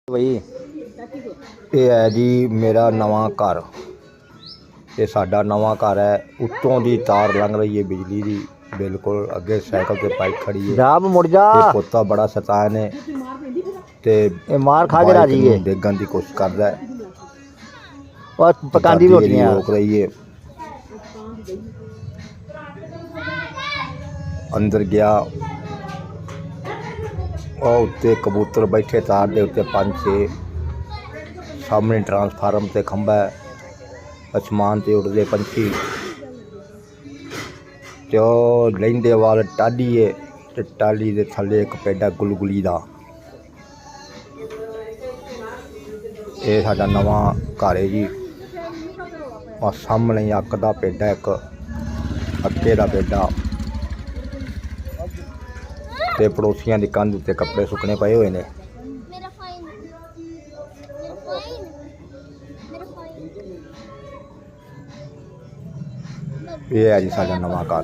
ਬਈ ਇਹ ਹੈ ਜੀ ਮੇਰਾ ਨਵਾਂ ਘਰ। ਇਹ ਸਾਡਾ ਨਵਾਂ ਘਰ ਹੈ। ਉੱਤੋਂ ਦੀ ਤਾਰ ਲੰਘ ਰਹੀ ਹੈ ਬਿਜਲੀ ਦੀ, ਬਿਲकुल ਅੱਗੇ ਸਾਈਕਲ ਤੇ ਬਾਈਕ ਖੜੀ ਹੈ। ਜਾਬ ਮੁੜ ਜਾ। ਇਹ ਪੋਤਾ ਬੜਾ ਸ਼ੈਤਾਨ ਹੈ ਤੇ ਇਹ ਮਾਰ ਖਾ ਕੇ ਰਾਜੀ ਹੈ। ਡੇਗਣ ਦੀ ਕੋਸ਼ਿਸ਼ ਕਰਦਾ ਹੈ। और पकांदी रोटियां रोक रही है। अंदर गया और उत्ते कबूतर बैठे तार दे उत्ते 5-6 सामने ट्रांसफार्म ते खंभा है। आसमान ते उड़दे पंछी ते लहिंदे वाल टाली है ते टाली दे थल्ले एक पेड़ा गुलगुली दा। ये साडा नवां घर है जी। और सामने अक का पेड़ा, एक अक्के का पेड़ा ते पड़ोसियों की कंध उत्ते कपड़े सुकने पे हुए ने। ये है जी साडा नवां घर।